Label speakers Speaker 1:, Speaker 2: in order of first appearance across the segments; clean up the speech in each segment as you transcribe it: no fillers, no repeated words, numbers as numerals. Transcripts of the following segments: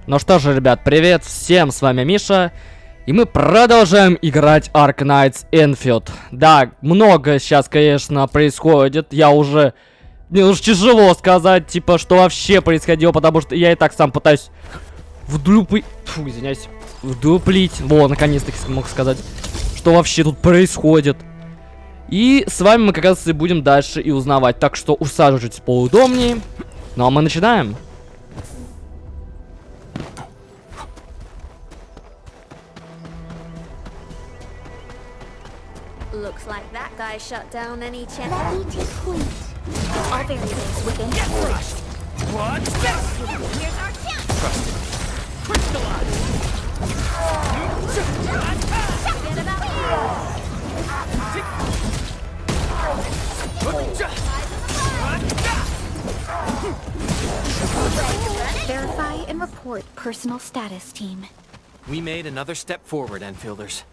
Speaker 1: Ну что же, ребят, привет всем, с вами Миша. И мы продолжаем играть arknights endfield. Да, много сейчас, конечно, происходит. Мне уже тяжело сказать, типа, что вообще происходило, потому что я и так сам пытаюсь вдуплить... Фу, извиняюсь. Вдуплить. Во, наконец-таки смог сказать, что вообще тут происходит. И с вами мы как раз и будем дальше и узнавать. Так что усаживайтесь поудобнее. Ну а мы начинаем.
Speaker 2: Looks like that guy shut down any channel.
Speaker 3: Let me take point.
Speaker 2: All variables within
Speaker 4: Get crushed! What?
Speaker 2: Here's our chance.
Speaker 4: Trust it. Crystallize!
Speaker 2: Forget about
Speaker 3: Verify and report personal status, team.
Speaker 4: We made another step forward, Enfielders.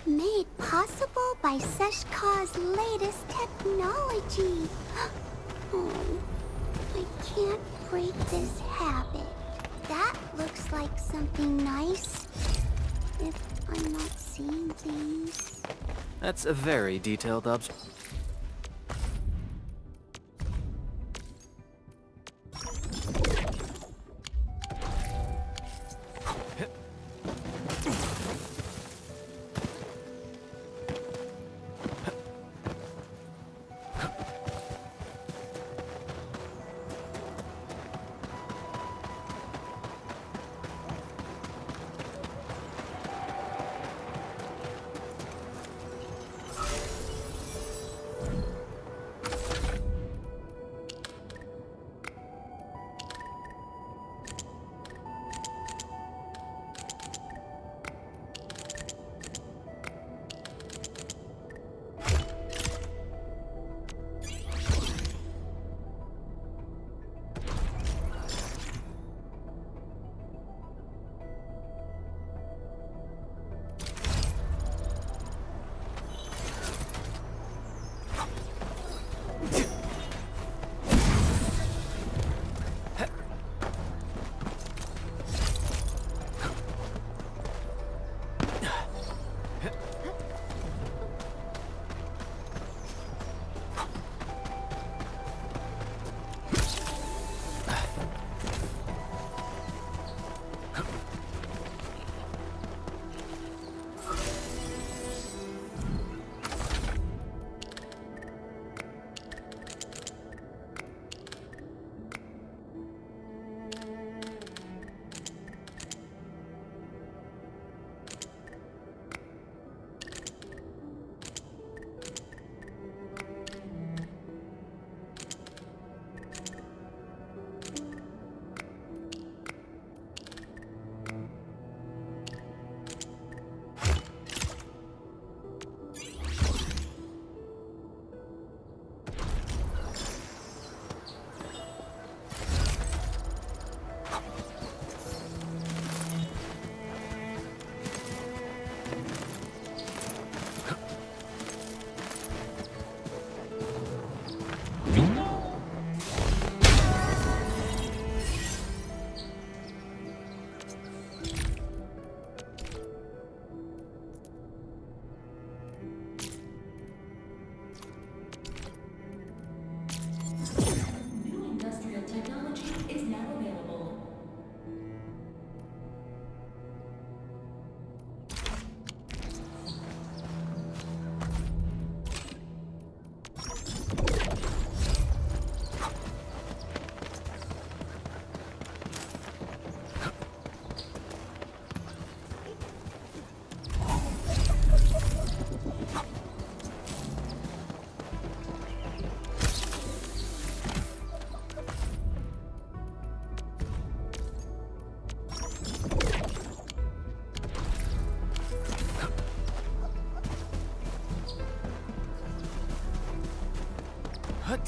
Speaker 3: Made possible by Seshka's latest technology. Oh, I can't break this habit. That looks like something nice. If I'm not seeing things.
Speaker 4: That's a very detailed observation.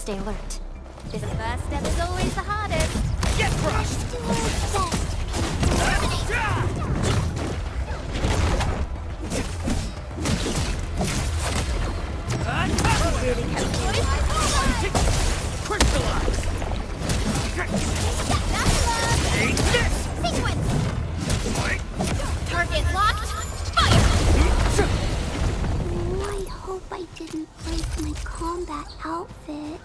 Speaker 3: Stay alert.
Speaker 2: this first step is always the hardest.
Speaker 4: Get crushed!
Speaker 3: Do our best.
Speaker 4: Crystallize! Take this!
Speaker 2: Sequence.
Speaker 3: outfit.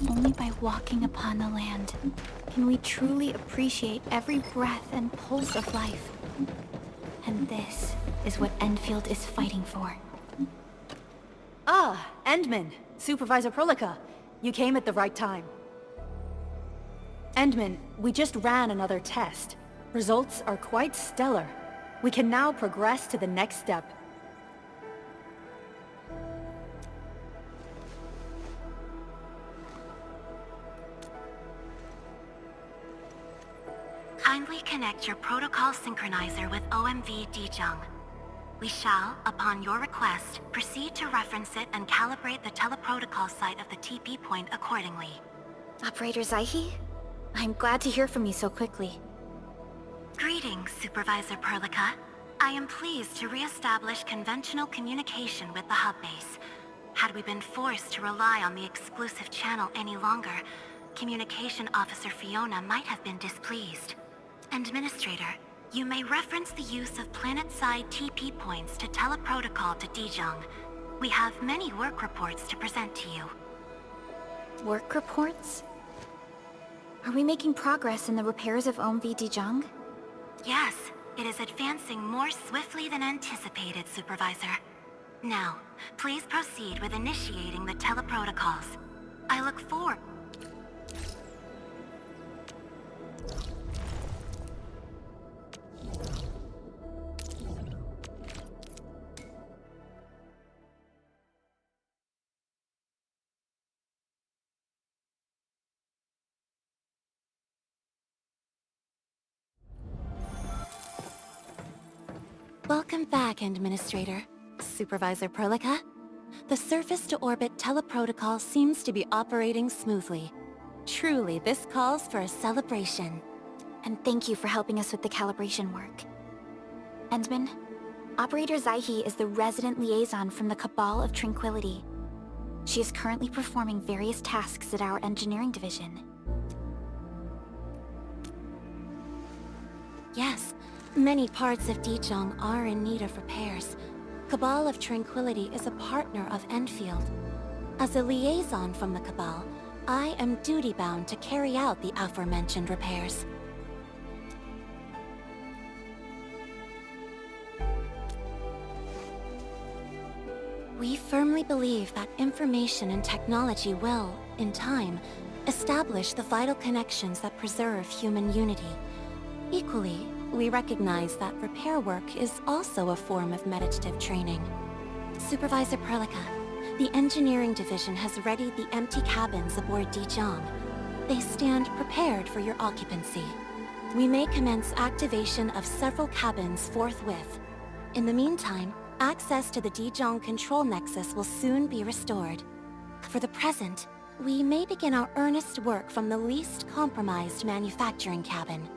Speaker 3: Only by walking upon the land can we truly appreciate every breath and pulse of life. And this is what Enfield is fighting for.
Speaker 5: Ah, Endman, Supervisor Prolica. You came at the right time. Endman, we just ran another test. Results are quite stellar. We can now progress to the next step.
Speaker 6: Kindly connect your protocol synchronizer with OMV Dijong. We shall, upon your request, proceed to reference it and calibrate the teleprotocol site of the TP point accordingly.
Speaker 3: Operator Zaihi? I'm glad to hear from you so quickly.
Speaker 6: Greetings, Supervisor Prolica. I am pleased to re-establish conventional communication with the hub base. Had we been forced to rely on the exclusive channel any longer, Communication Officer Fiona might have been displeased. Administrator, you may reference the use of planet-side TP points to teleprotocol to Dijong. We have many work reports to present to you.
Speaker 3: Work reports? Are we making progress in the repairs of OMV Dijong?
Speaker 6: Yes, it is advancing more swiftly than anticipated, Supervisor. Now, please proceed with initiating the teleprotocols. I look forward... Welcome back, Administrator. Supervisor Prolica. The surface-to-orbit teleprotocol seems to be operating smoothly. Truly, this calls for a celebration.
Speaker 3: And thank you for helping us with the calibration work. Endman, Operator Zaihi is the resident liaison from the Cabal of Tranquility. She is currently performing various tasks at our engineering division.
Speaker 6: Yes, many parts of Dijong are in need of repairs. Cabal of Tranquility is a partner of Enfield. As a liaison from the Cabal, I am duty-bound to carry out the aforementioned repairs. We firmly believe that information and technology will, in time, establish the vital connections that preserve human unity. Equally, we recognize that repair work is also a form of meditative training. Supervisor Perlica, the engineering division has readied the empty cabins aboard Dijong. They stand prepared for your occupancy. We may commence activation of several cabins forthwith. In the meantime, access to the Dijong control nexus will soon be restored. For the present, we may begin our earnest work from the least compromised manufacturing cabin.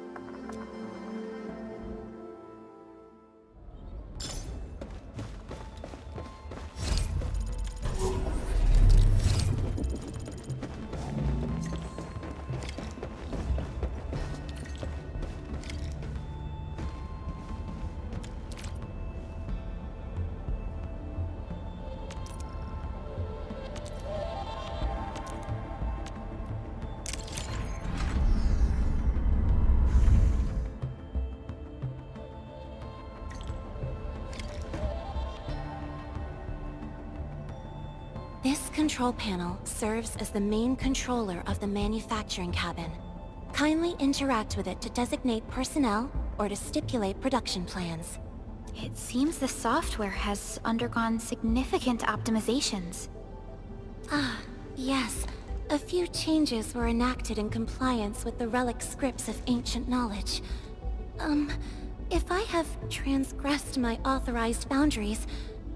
Speaker 6: This control panel serves as the main controller of the manufacturing cabin. Kindly interact with it to designate personnel or to stipulate production plans.
Speaker 3: It seems the software has undergone significant optimizations.
Speaker 6: Ah, yes. A few changes were enacted in compliance with the relic scripts of ancient knowledge. If I have transgressed my authorized boundaries,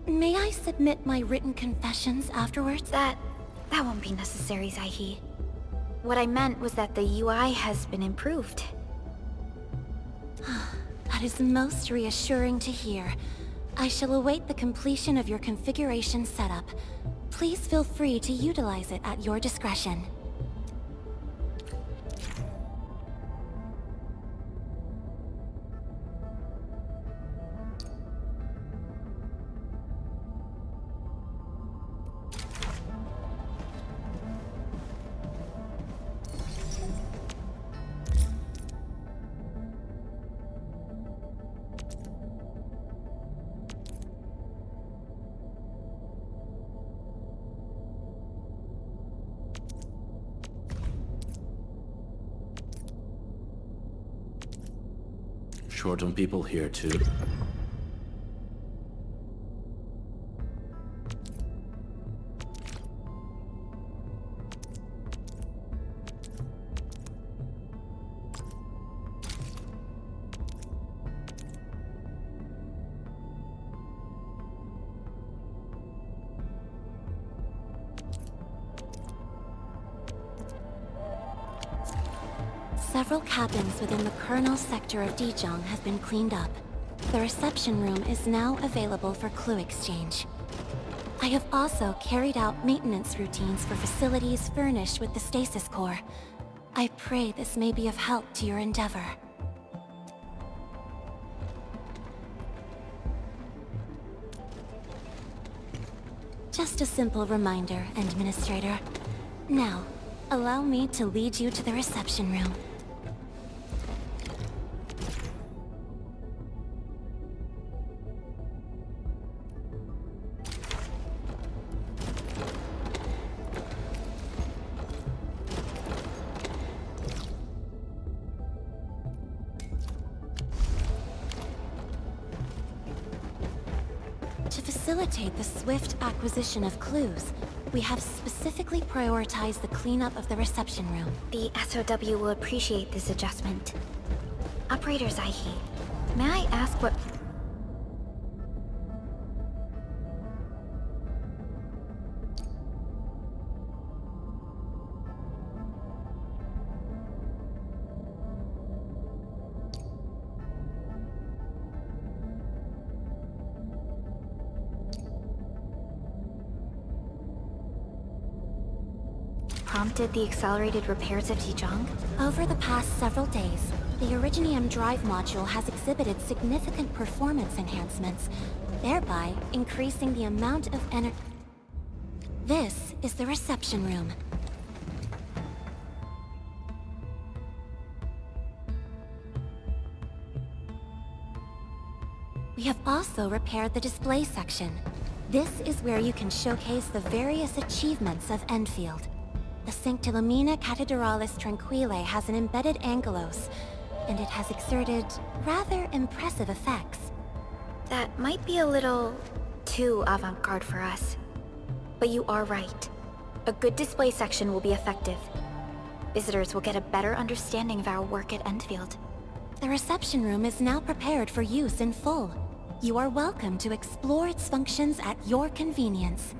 Speaker 6: may I submit my written confessions afterwards?
Speaker 3: That won't be necessary, Zaihi. What I meant was that the UI has been improved.
Speaker 6: That is most reassuring to hear. I shall await the completion of your configuration setup. Please feel free to utilize it at your discretion.
Speaker 7: Short on people here too.
Speaker 6: Several cabins within the kernel sector of Dijong have been cleaned up. The reception room is now available for clue exchange. I have also carried out maintenance routines for facilities furnished with the stasis core. I pray this may be of help to your endeavor. Just a simple reminder, Administrator. Now, allow me to lead you to the reception room. To facilitate the swift acquisition of clues, we have specifically prioritized the cleanup of the reception room.
Speaker 3: The SOW will appreciate this adjustment. Operator Zaihi, may I ask what... prompted the accelerated repairs of Dijong?
Speaker 6: Over the past several days, the Originium drive module has exhibited significant performance enhancements, thereby increasing the amount of energy. This is the reception room. We have also repaired the display section. This is where you can showcase the various achievements of Enfield. The Sanctilumina Cathedralis Tranquille has an embedded angelos, and it has exerted rather impressive effects.
Speaker 3: That might be a little too avant-garde for us. But you are right. A good display section will be effective. Visitors will get a better understanding of our work at Endfield.
Speaker 6: The reception room is now prepared for use in full. You are welcome to explore its functions at your convenience.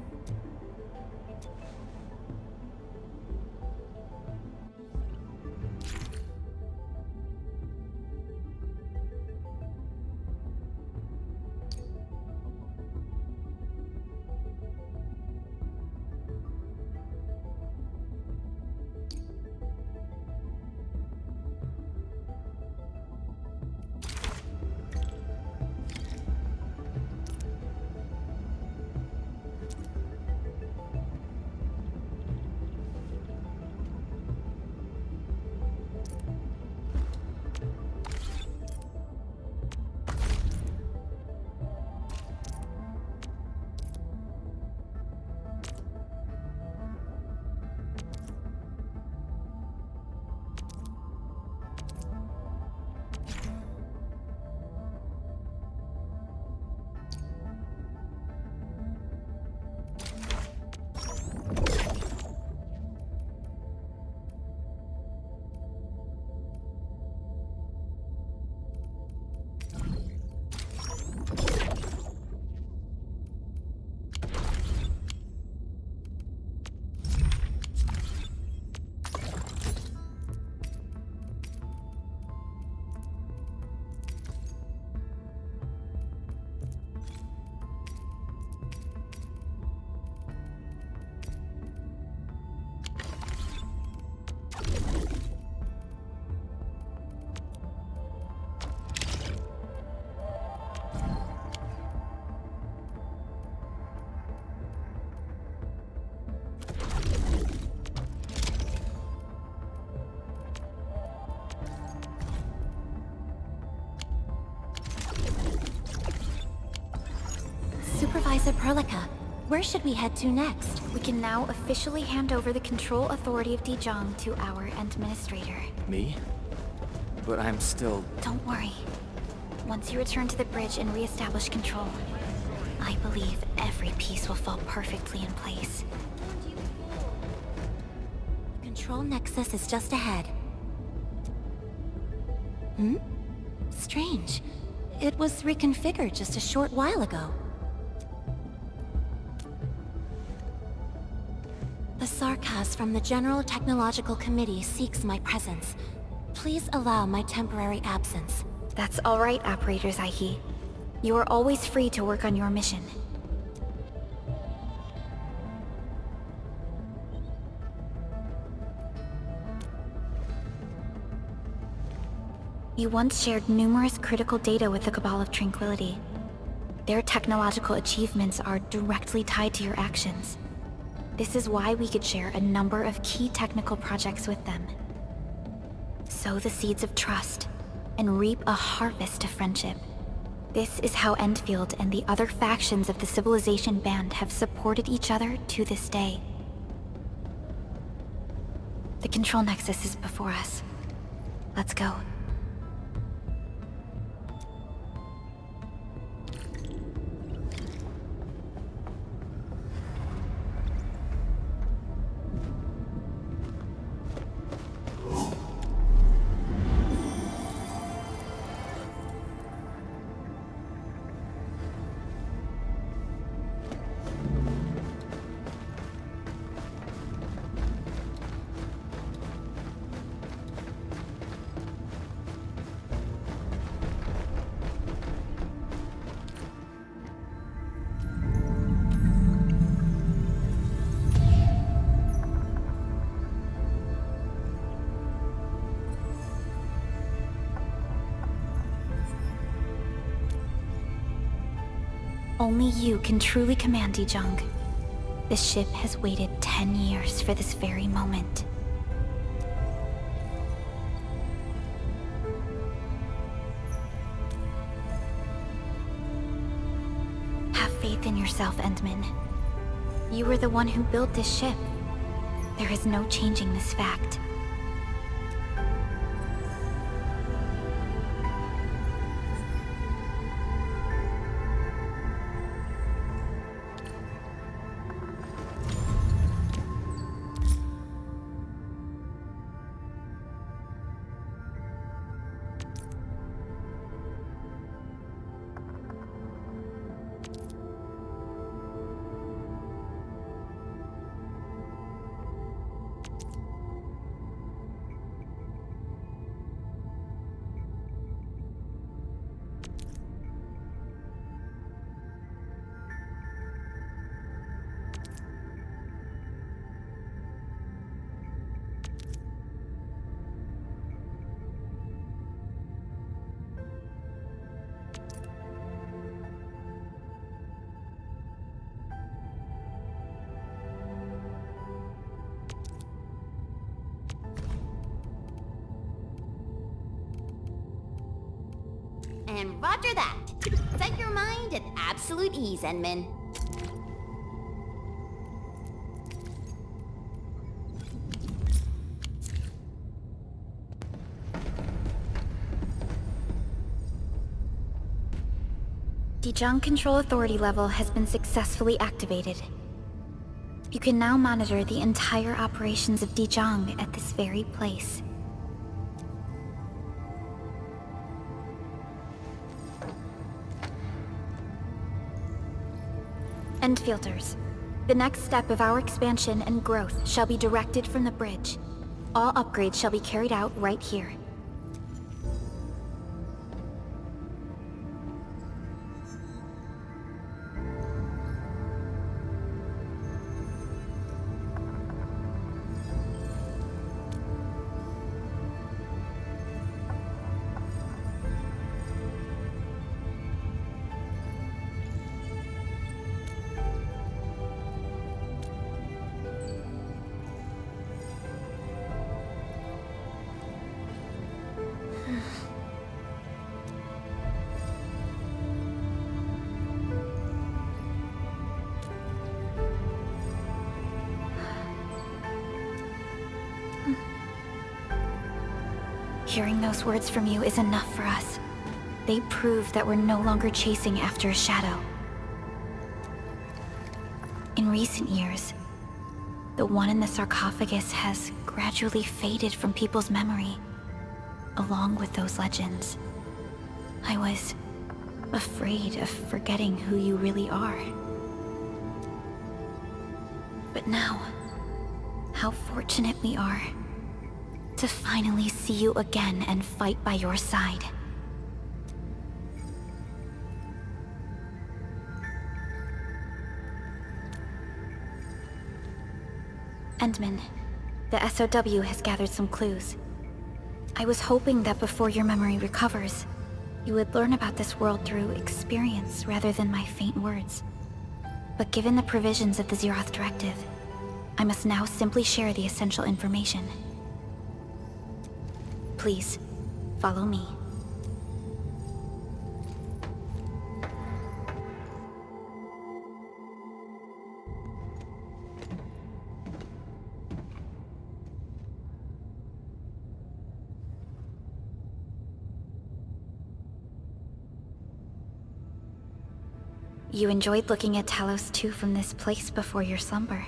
Speaker 6: Supervisor Perlica, where should we head to next?
Speaker 3: We can now officially hand over the control authority of Dijong to our administrator.
Speaker 4: Me? But I'm still...
Speaker 3: Don't worry. Once you return to the bridge and re-establish control, I believe every piece will fall perfectly in place.
Speaker 6: The control nexus is just ahead. Hmm? Strange. It was reconfigured just a short while ago. The Sarkas from the General Technological Committee seeks my presence. Please allow my temporary absence.
Speaker 3: That's all right, Operator Zaihi. You are always free to work on your mission. You once shared numerous critical data with the Cabal of Tranquility. Their technological achievements are directly tied to your actions. This is why we could share a number of key technical projects with them. Sow the seeds of trust, and reap a harvest of friendship. This is how Endfield and the other factions of the Civilization Band have supported each other to this day. The control nexus is before us. Let's go. Only you can truly command Dijong. This ship has waited 10 years for this very moment. faith in yourself, Endman. You were the one who built this ship. There is no changing this fact.
Speaker 8: And roger that. Set your mind at absolute ease, Endman.
Speaker 3: Dejong Control Authority level has been successfully activated. You can now monitor the entire operations of Dejong at this very place. Endfielders. The next step of our expansion and growth shall be directed from the bridge. All upgrades shall be carried out right here. Hearing those words from you is enough for us. They prove that we're no longer chasing after a shadow. In recent years, the one in the sarcophagus has gradually faded from people's memory, along with those legends. I was afraid of forgetting who you really are. But now, how fortunate we are to finally see you again and fight by your side. Endman, the SOW has gathered some clues. I was hoping that before your memory recovers, you would learn about this world through experience rather than my faint words. But given the provisions of the Zeroth Directive, I must now simply share the essential information. Please, follow me. You enjoyed looking at Talos 2 from this place before your slumber.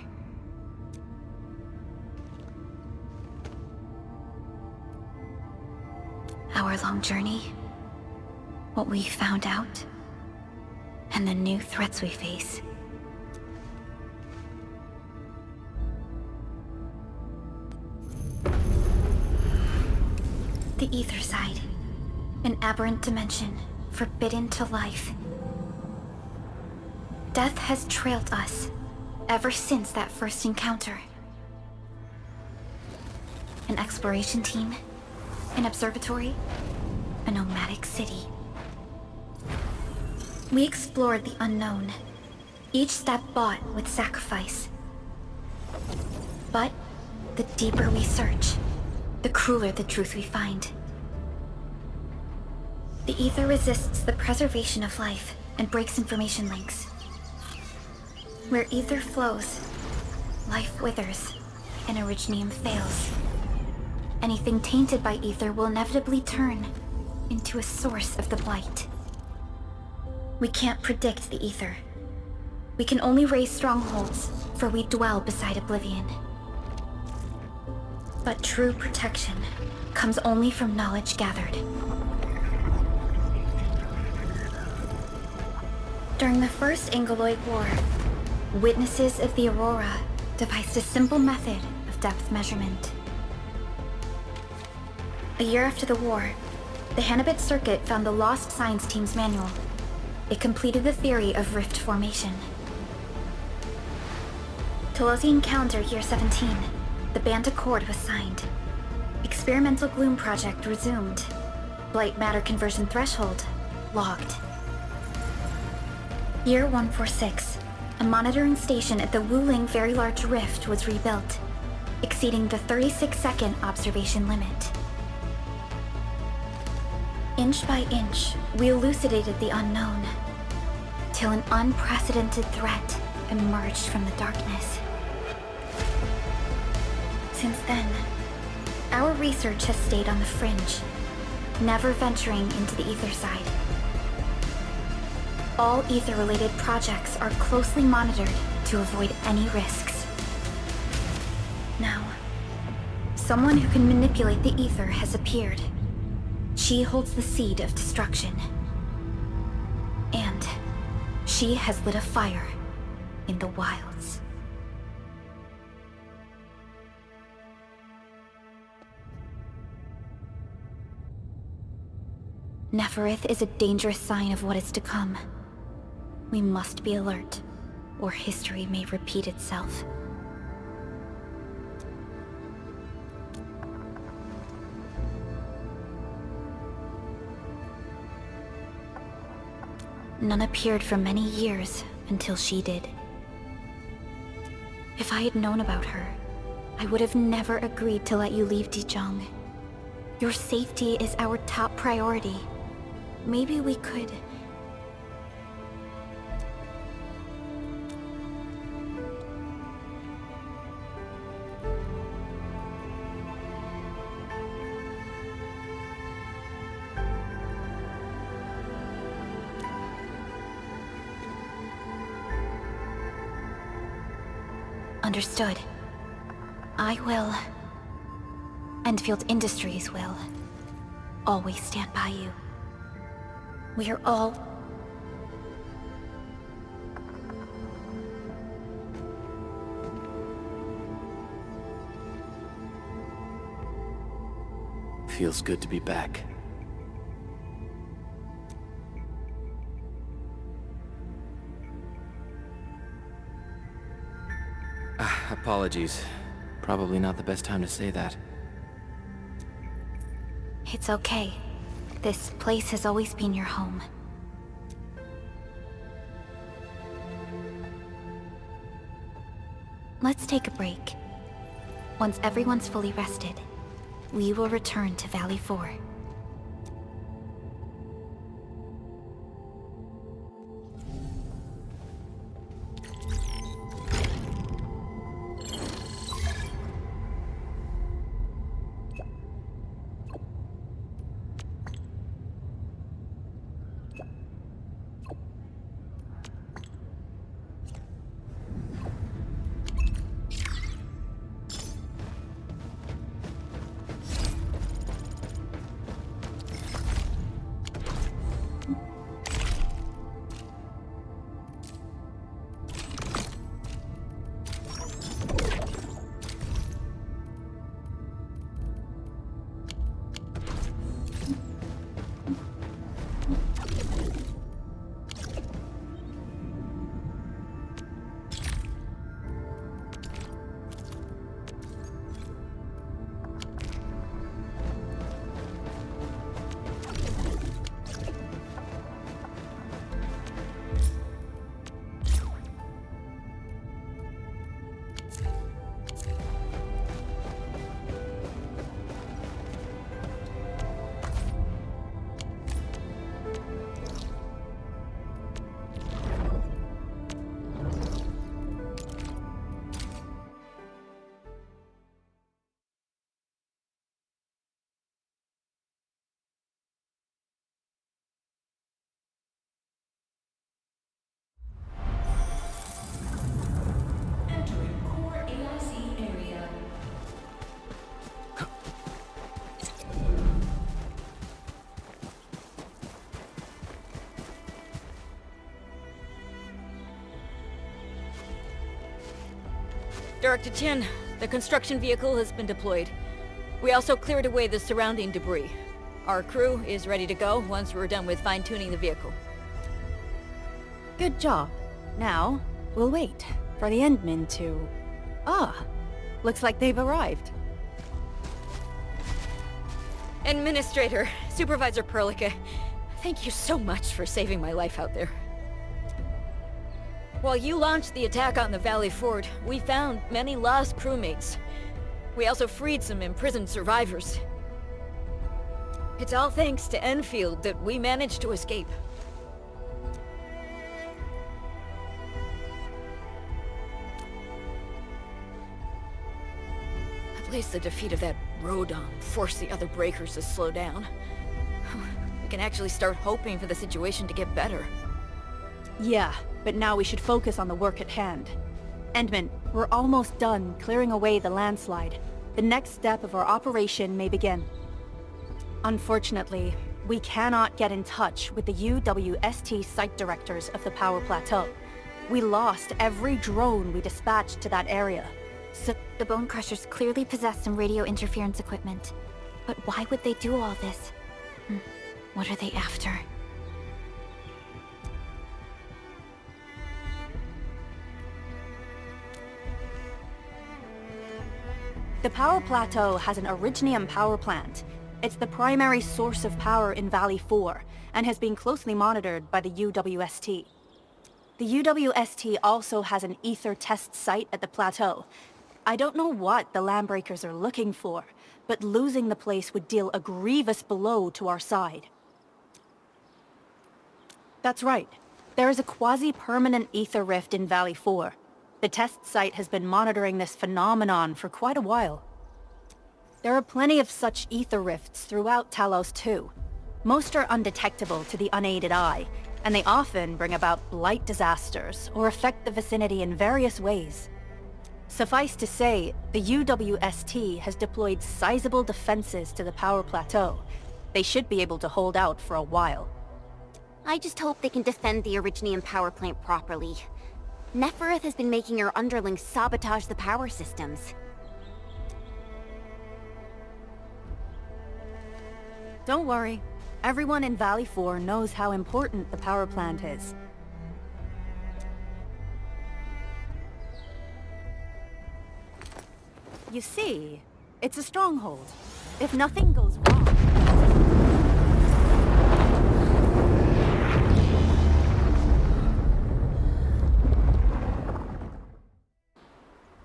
Speaker 3: Our long journey, what we found out, and the new threats we face. The Ether Side, an aberrant dimension, forbidden to life. Death has trailed us ever since that first encounter. An exploration team, an observatory, a nomadic city. We explored the unknown, each step bought with sacrifice. But the deeper we search, the crueler the truth we find. The Ether resists the preservation of life and breaks information links. Where ether flows, life withers, and originium fails. Anything tainted by ether will inevitably turn into a source of the blight. We can't predict the ether. We can only raise strongholds, for we dwell beside oblivion. But true protection comes only from knowledge gathered. During the First Angoloid War, witnesses of the Aurora devised a simple method of depth measurement. A year after the war, the Hannibit Circuit found the lost science team's manual. It completed the theory of rift formation. Telosian calendar year 17, the Band Accord was signed. Experimental Gloom project resumed. Blight matter conversion threshold logged. Year 146, a monitoring station at the Wuling Very Large Rift was rebuilt, exceeding the 36-second observation limit. Inch by inch, we elucidated the unknown, till an unprecedented threat emerged from the darkness. Since then, our research has stayed on the fringe, never venturing into the ether side. All ether-related projects are closely monitored to avoid any risks. Now, someone who can manipulate the ether has appeared. She holds the seed of destruction. And she has lit a fire in the wilds. Neferith is a dangerous sign of what is to come. We must be alert, or history may repeat itself. None appeared for many years until she did. If I had known about her, I would have never agreed to let you leave Dijon. Your safety is our top priority. Maybe we could... Understood. I will. Endfield Industries will. Always stand by you. We are all...
Speaker 4: Feels good to be back. Apologies. Probably not the best time to say that.
Speaker 3: It's okay. This place has always been your home. Let's take a break. Once everyone's fully rested, we will return to Valley 4.
Speaker 5: Director Chin, the construction vehicle has been deployed. We also cleared away the surrounding debris. Our crew is ready to go once we're done with fine-tuning the vehicle. Good job. Now, we'll wait for the Endmen to... looks like they've arrived. Administrator, Supervisor Perlica, thank you so much for saving my life out there. While you launched the attack on the Valley Ford, we found many lost crewmates. We also freed some imprisoned survivors. It's all thanks to Enfield that we managed to escape. At least the defeat of that Rodon forced the other breakers to slow down. We can actually start hoping for the situation to get better. Yeah, but now we should focus on the work at hand. Endman, we're almost done clearing away the landslide. The next step of our operation may begin. Unfortunately, we cannot get in touch with the UWST site directors of the Power Plateau. We lost every drone we dispatched to that area. So
Speaker 3: The Bone Crushers clearly possess some radio interference equipment. But why would they do all this? What are they after?
Speaker 5: The Power Plateau has an Originium power plant. It's the primary source of power in Valley 4, and has been closely monitored by the UWST. The UWST also has an ether test site at the plateau. I don't know what the Landbreakers are looking for, but losing the place would deal a grievous blow to our side. That's right. There is a quasi-permanent ether rift in Valley 4. The test site has been monitoring this phenomenon for quite a while. There are plenty of such ether rifts throughout Talos too. Most are undetectable to the unaided eye, and they often bring about blight disasters or affect the vicinity in various ways. Suffice to say, the UWST has deployed sizable defenses to the Power Plateau. They should be able to hold out for a while.
Speaker 8: I just hope they can defend the Originium power plant properly. Nefereth has been making her underlings sabotage the power systems.
Speaker 5: Don't worry. Everyone in Valley 4 knows how important the power plant is. You see, it's a stronghold. If nothing goes wrong...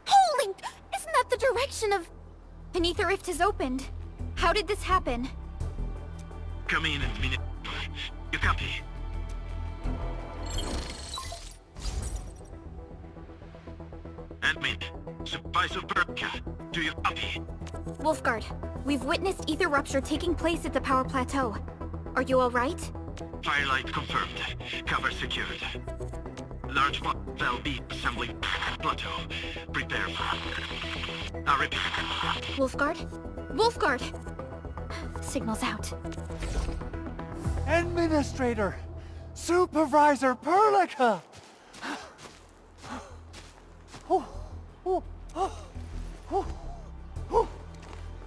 Speaker 3: Holy! Isn't that the direction of... An ether rift has opened. How did this happen?
Speaker 9: Come in and minute. You copy? Admin, Supervisor Perlica, do you copy?
Speaker 3: Wolfguard, we've witnessed ether rupture taking place at the Power Plateau. Are you alright?
Speaker 9: Firelight confirmed. Cover secured. Large cell B assembling plateau. Prepare for... I repeat.
Speaker 3: Wolfguard? Wolfguard! Signal's out.
Speaker 10: Administrator! Supervisor Perlica!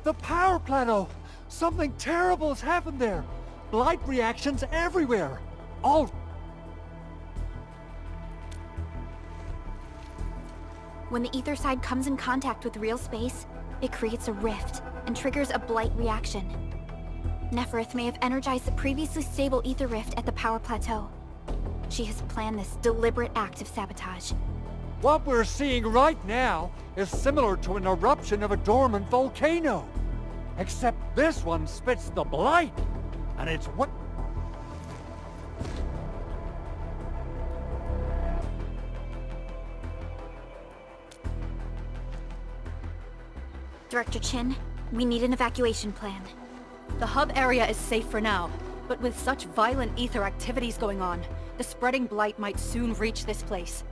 Speaker 10: The power plateau! Something terrible has happened there! Blight reactions everywhere! All...
Speaker 3: When the ether side comes in contact with real space, it creates a rift and triggers a blight reaction. Nefereth may have energized the previously stable ether rift at the Power Plateau. She has planned this deliberate act of sabotage.
Speaker 10: What we're seeing right now is similar to an eruption of a dormant volcano. Except this one spits the blight, and it's what...
Speaker 3: Director Chin, we need an evacuation plan.
Speaker 5: The hub area is safe for now, but with such violent ether activities going on, the spreading blight might soon reach this place.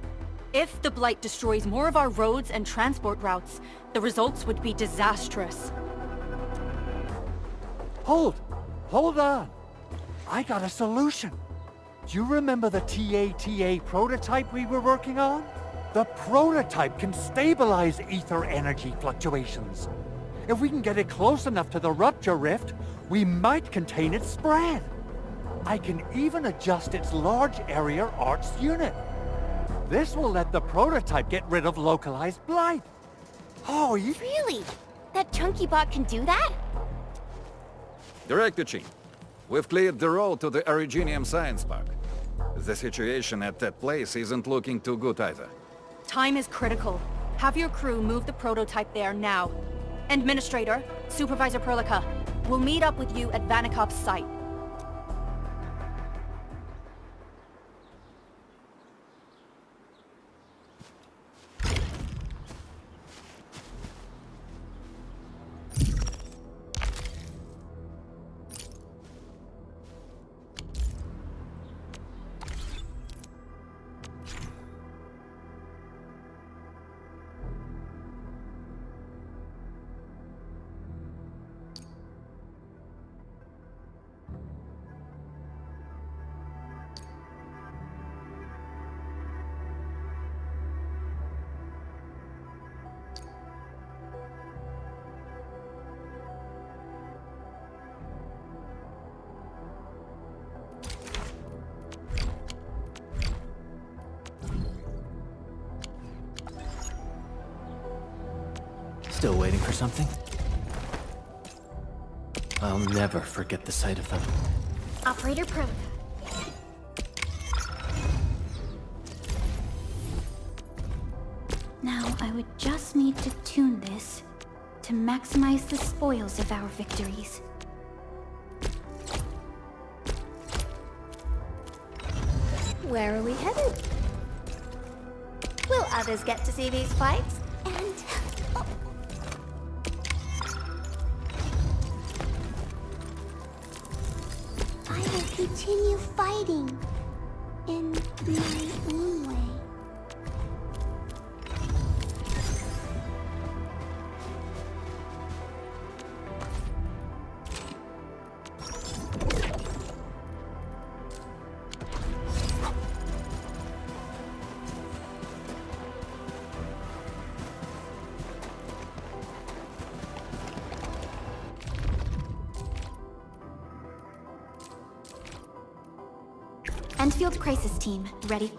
Speaker 5: If the blight destroys more of our roads and transport routes, the results would be disastrous.
Speaker 10: Hold on. I got a solution. Do you remember the TATA prototype we were working on? The prototype can stabilize ether energy fluctuations. If we can get it close enough to the rupture rift, we might contain its spread. I can even adjust its large area arcs unit. This will let the prototype get rid of localized blight. Oh, you...
Speaker 8: Really? That chunky bot can do that?
Speaker 11: Director Chin, we've cleared the road to the Originium Science Park. The situation at that place isn't looking too good either.
Speaker 5: Time is critical. Have your crew move the prototype there now. Administrator, Supervisor Perlica, we'll meet up with you at Vanikov's site.
Speaker 4: Still waiting for something? I'll never forget the sight of them.
Speaker 3: Operator Perlica. Now, I would just need to tune this to maximize the spoils of our victories.
Speaker 2: Where are we headed? Will others get to see these fights?
Speaker 3: And...
Speaker 12: I will continue fighting in my own way.
Speaker 3: Endfield Crisis Team, ready?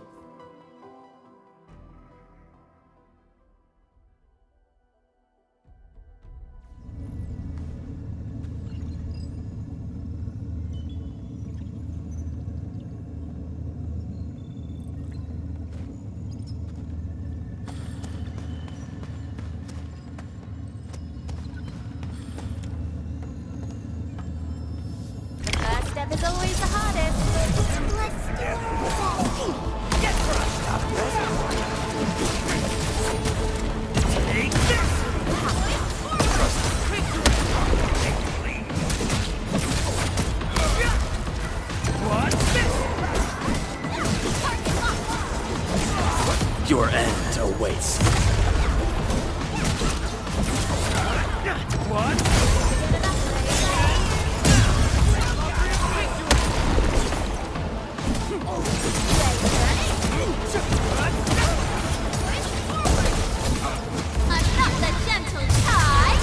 Speaker 2: The first step is always the hardest.
Speaker 4: Your end awaits.
Speaker 2: I'm not the gentle tide.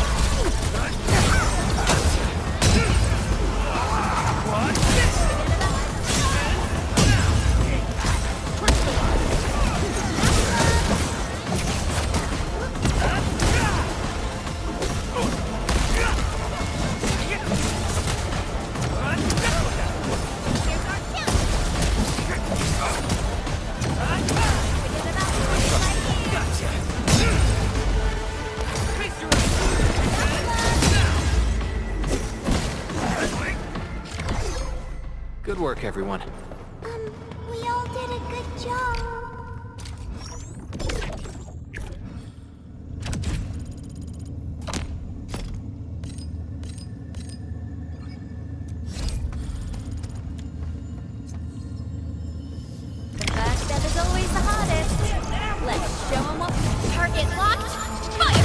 Speaker 4: Good work, everyone.
Speaker 12: We all did a good job.
Speaker 2: The first step is always the hardest. Let's show 'em what. Target locked. Fire!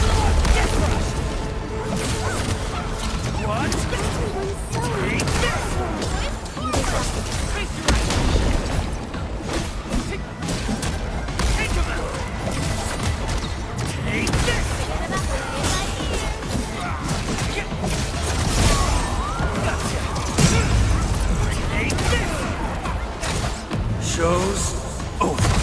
Speaker 7: show's over.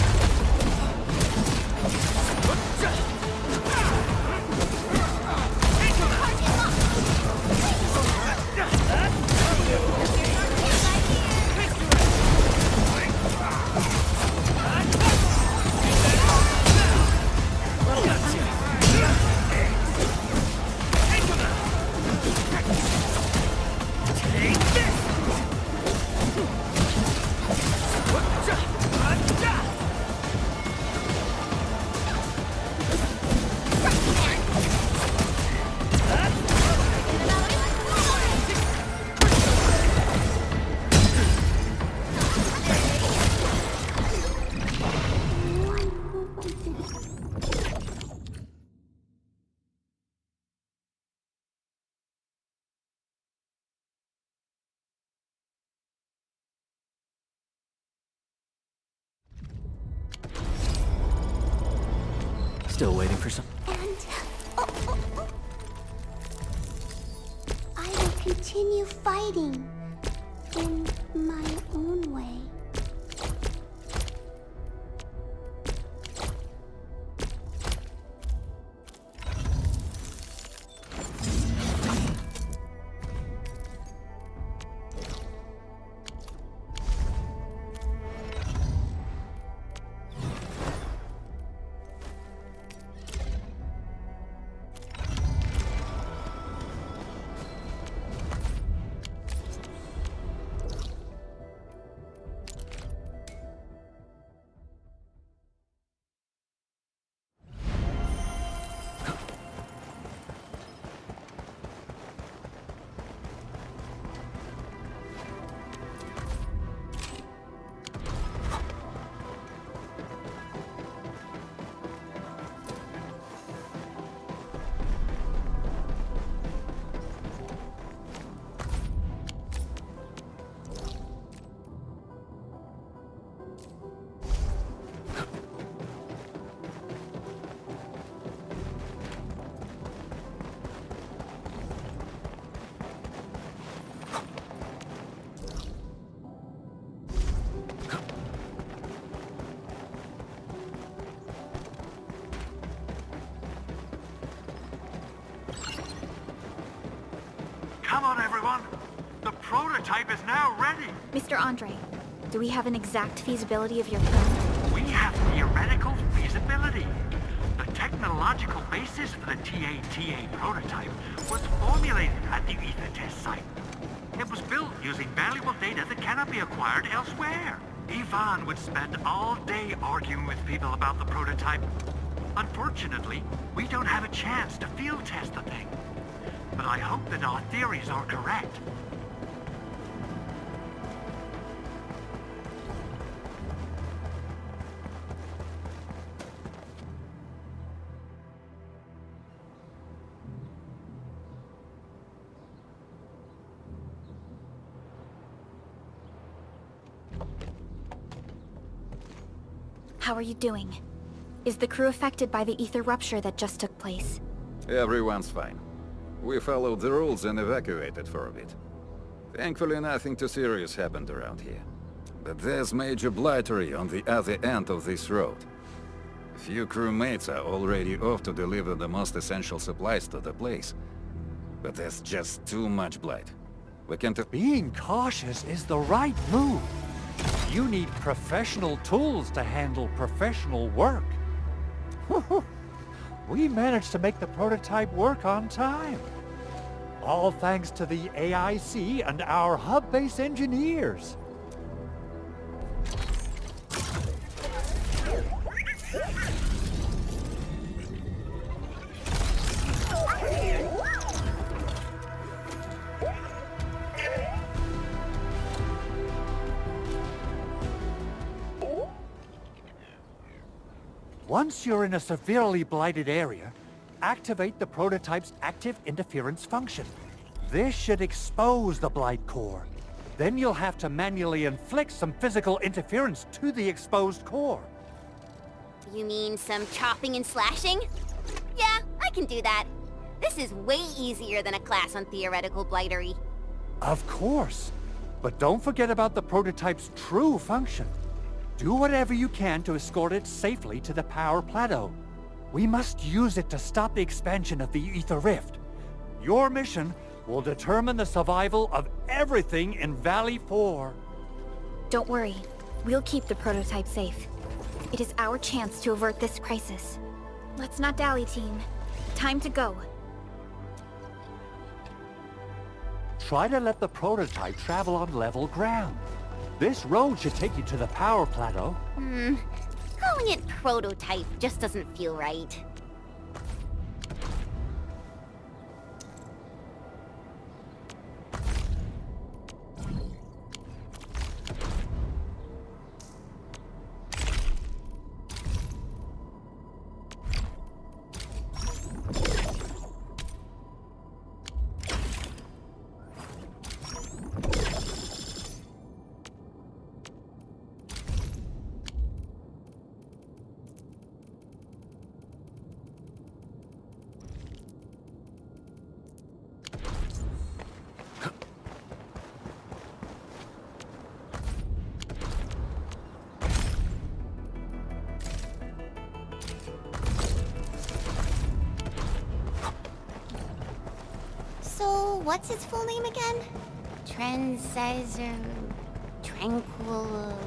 Speaker 4: Still waiting for some...
Speaker 12: I will continue fighting in my own way.
Speaker 9: Come on, everyone! The prototype is now ready!
Speaker 3: Mr. Andre, do we have an exact feasibility of your plan?
Speaker 9: We have theoretical feasibility. The technological basis for the TATA prototype was formulated at the Ether test site. It was built using valuable data that cannot be acquired elsewhere. Ivan would spend all day arguing with people about the prototype. Unfortunately, we don't have a chance to field test the thing. But I hope that our theories are correct.
Speaker 3: How are you doing? Is the crew affected by the ether rupture that just took place?
Speaker 11: Everyone's fine. We followed the rules and evacuated for a bit. Thankfully, nothing too serious happened around here. But there's major blightery on the other end of this road. A few crewmates are already off to deliver the most essential supplies to the place. But there's just too much blight. We can't...
Speaker 10: Being cautious is the right move. You need professional tools to handle professional work. We managed to make the prototype work on time. All thanks to the AIC and our hub-base engineers. Once you're in a severely blighted area, activate the prototype's active interference function. This should expose the blight core. Then you'll have to manually inflict some physical interference to the exposed core.
Speaker 8: You mean some chopping and slashing? Yeah, I can do that. This is way easier than a class on theoretical blightery.
Speaker 10: Of course. But don't forget about the prototype's true function. Do whatever you can to escort it safely to the power plateau. We must use it to stop the expansion of the Ether Rift. Your mission will determine the survival of everything in Valley 4.
Speaker 3: Don't worry. We'll keep the prototype safe. It is our chance to avert this crisis. Let's not dally, team. Time to go.
Speaker 10: Try to let the prototype travel on level ground. This road should take you to the power plateau.
Speaker 8: Calling it prototype just doesn't feel right. So, what's its full name again? Tranquil...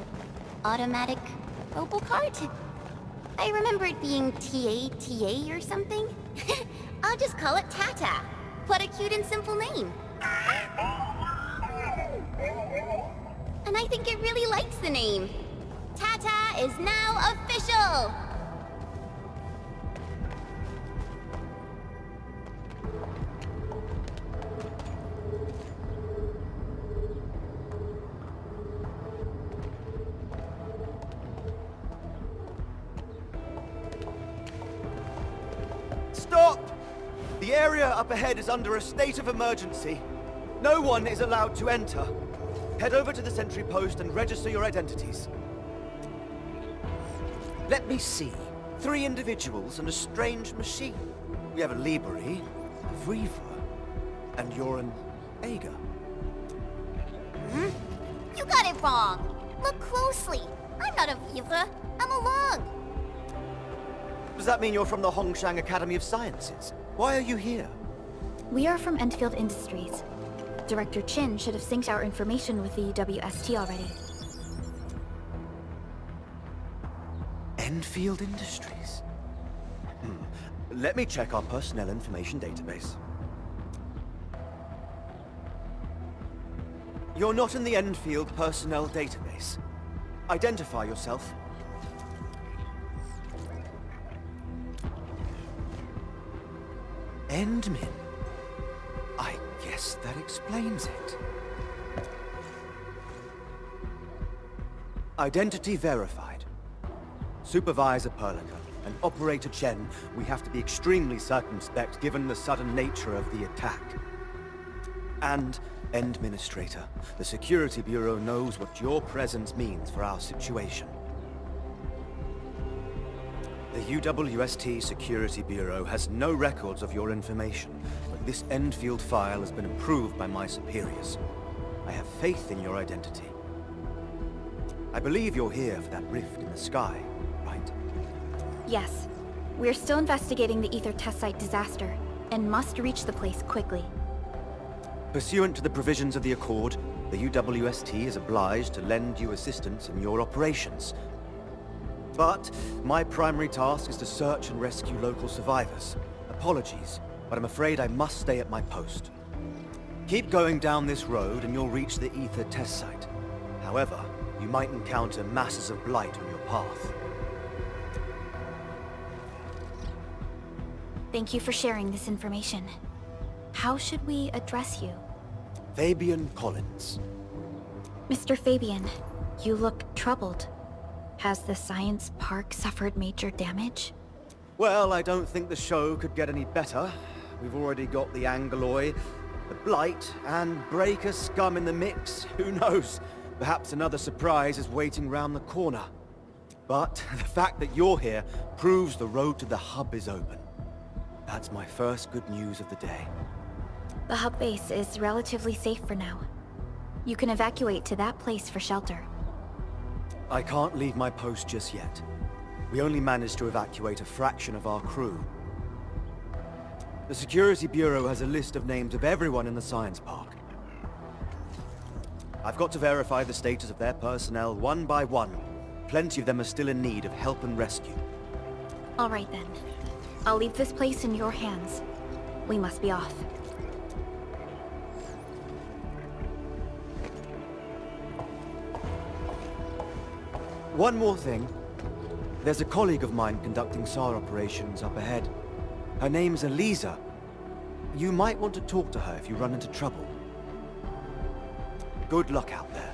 Speaker 8: Automatic... Robocart? I remember it being TATA or something. I'll just call it Tata. What a cute and simple name. And I think it really likes the name. Tata is now official!
Speaker 13: Stop! The area up ahead is under a state of emergency. No one is allowed to enter. Head over to the sentry post and register your identities. Let me see. 3 individuals and a strange machine. We have a Liberi, a Vriva, and you're an Ager.
Speaker 8: You got it wrong. Look closely. I'm not a Vivre. I'm a Lung.
Speaker 13: Does that mean you're from the Hongshang Academy of Sciences? Why are you here?
Speaker 3: We are from Endfield Industries. Director Chin should have synced our information with the WST already.
Speaker 13: Endfield Industries? Let me check our personnel information database. You're not in the Endfield personnel database. Identify yourself. Endmin. I guess that explains it. Identity verified. Supervisor Perlica and Operator Chen, we have to be extremely circumspect given the sudden nature of the attack. And Administrator, the Security Bureau knows what your presence means for our situation. The UWST Security Bureau has no records of your information, but this Endfield file has been approved by my superiors. I have faith in your identity. I believe you're here for that rift in the sky, right?
Speaker 3: Yes. We're still investigating the Ether test site disaster, and must reach the place quickly.
Speaker 13: Pursuant to the provisions of the Accord, the UWST is obliged to lend you assistance in your operations. But my primary task is to search and rescue local survivors. Apologies, but I'm afraid I must stay at my post. Keep going down this road and you'll reach the Ether test site. However, you might encounter masses of blight on your path.
Speaker 3: Thank you for sharing this information. How should we address you?
Speaker 13: Fabian Collins.
Speaker 3: Mr. Fabian, you look troubled. Has the science park suffered major damage?
Speaker 13: Well, I don't think the show could get any better. We've already got the Angeloy, the Blight, and Breaker scum in the mix. Who knows? Perhaps another surprise is waiting round the corner. But the fact that you're here proves the road to the hub is open. That's my first good news of the day.
Speaker 3: The hub base is relatively safe for now. You can evacuate to that place for shelter.
Speaker 13: I can't leave my post just yet. We only managed to evacuate a fraction of our crew. The Security Bureau has a list of names of everyone in the science park. I've got to verify the status of their personnel one by one. Plenty of them are still in need of help and rescue.
Speaker 3: All right then. I'll leave this place in your hands. We must be off.
Speaker 13: One more thing. There's a colleague of mine conducting SAR operations up ahead. Her name's Eliza. You might want to talk to her if you run into trouble. Good luck out there.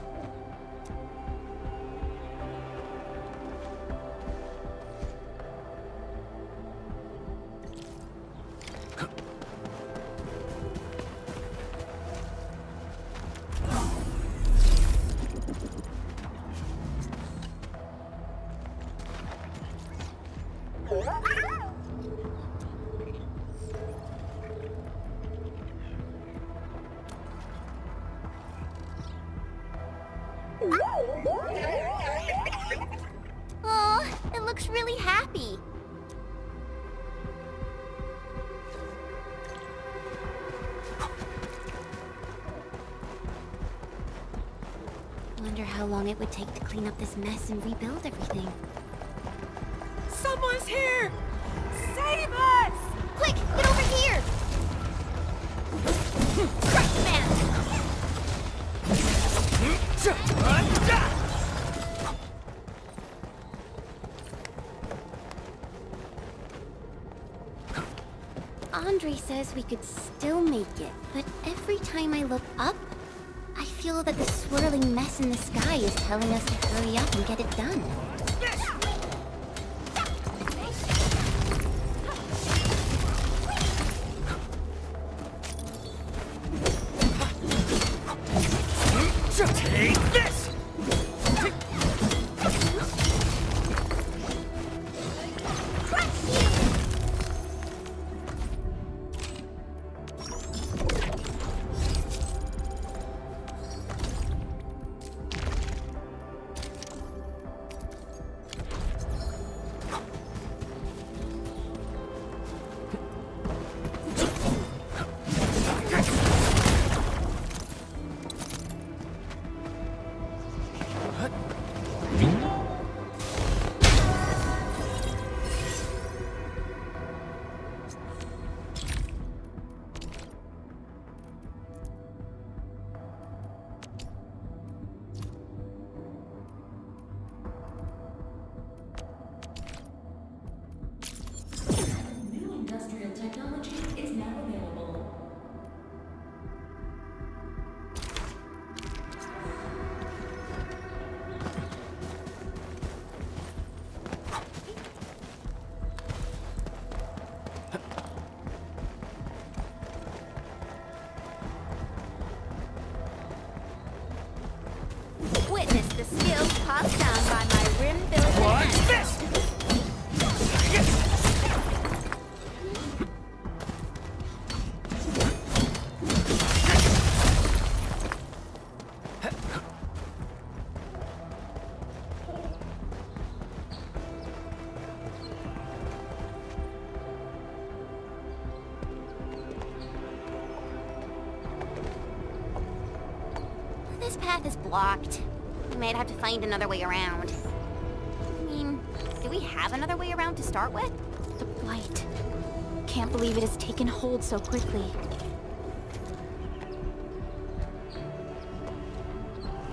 Speaker 8: Oh, it looks really happy. Wonder how long it would take to clean up this mess and rebuild everything.
Speaker 2: Someone's here! Save us!
Speaker 8: Quick, get over here! Crush man! Andre says we could still make it, but every time I look up, I feel that the swirling mess in the sky is telling us to hurry up and get it done.
Speaker 2: Take this!
Speaker 8: Witness the skills passed down by my rim-building hands. This path is blocked. We might have to find another way around. I mean, do we have another way around to start with?
Speaker 3: The blight. Can't believe it has taken hold so quickly.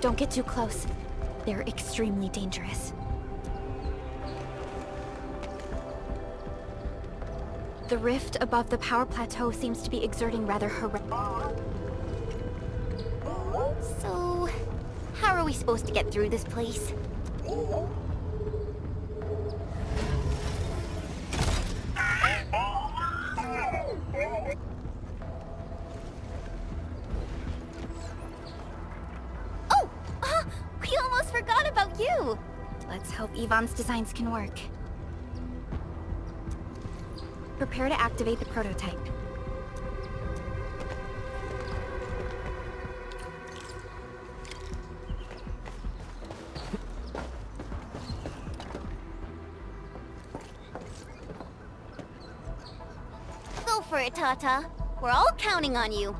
Speaker 3: Don't get too close. They're extremely dangerous. The rift above the power plateau seems to be exerting rather horrendous.
Speaker 8: So, how are we supposed to get through this place? Oh! We almost forgot about you!
Speaker 3: Let's hope Yvonne's designs can work. Prepare to activate the prototype.
Speaker 8: for it, Tata. We're all counting on you.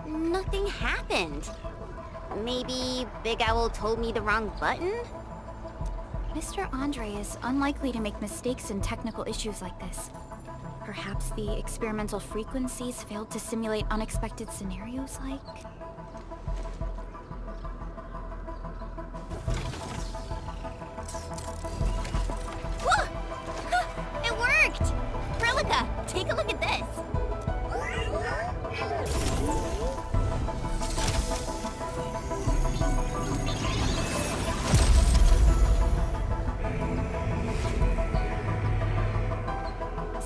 Speaker 8: Nothing happened. Maybe Big Owl told me the wrong button?
Speaker 3: Mr. Andre is unlikely to make mistakes in technical issues like this. Perhaps the experimental frequencies failed to simulate unexpected scenarios like...
Speaker 8: Whoa! It worked! Prelica, take a look at this.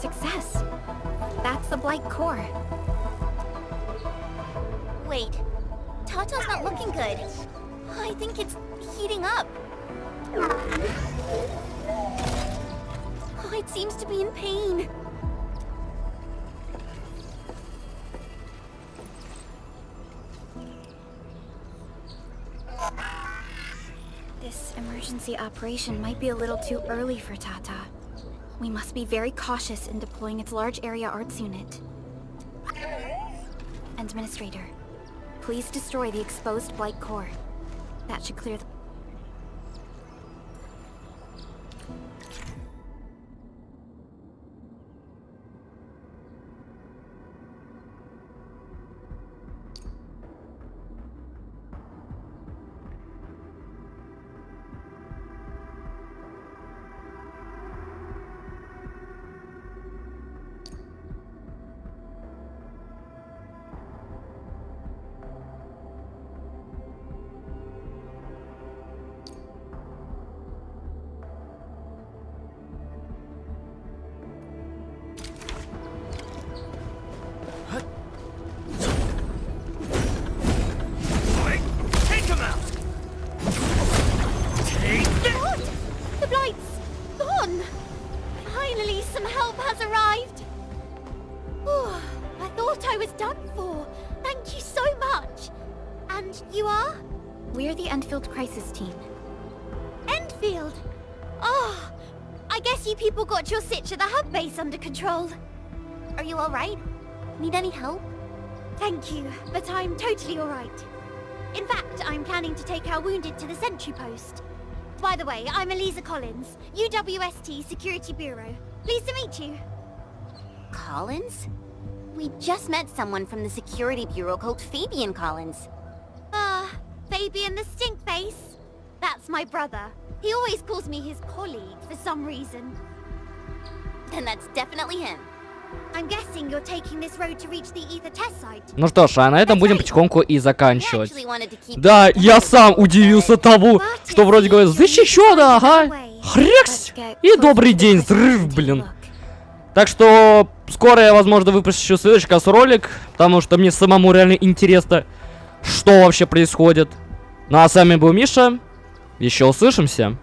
Speaker 3: Success! That's the Blight core.
Speaker 8: Wait, Tata's not looking good. I think it's heating up. Oh, it seems to be in pain.
Speaker 3: This emergency operation might be a little too early for Tata. We must be very cautious in deploying its large area arts unit. Administrator, please destroy the exposed Blight core. That should clear the... We're the Endfield Crisis Team.
Speaker 8: Endfield? Oh, I guess you people got your sitch at the hub base under control. Are you alright? Need any help? Thank you, but I'm totally alright. In fact, I'm planning to take our wounded to the sentry post. By the way, I'm Eliza Collins, UWST Security Bureau. Pleased to meet you. Collins? We just met someone from the Security Bureau called Fabian Collins. Fabian the Stinkface? That's my brother. He always calls me his colleague for some reason. Then that's definitely him. I'm guessing you're taking this road to reach the ether test site.
Speaker 1: Ну что ж, а на этом будем потихоньку и заканчивать. Да, я сам удивился тому, что вроде говорят, защищено, ага, хрекс, и добрый день, взрыв, блин. Так что скоро я, возможно, выпущу следующий ролик, потому что мне самому реально интересно, что вообще происходит. Ну а с вами был Миша, еще услышимся.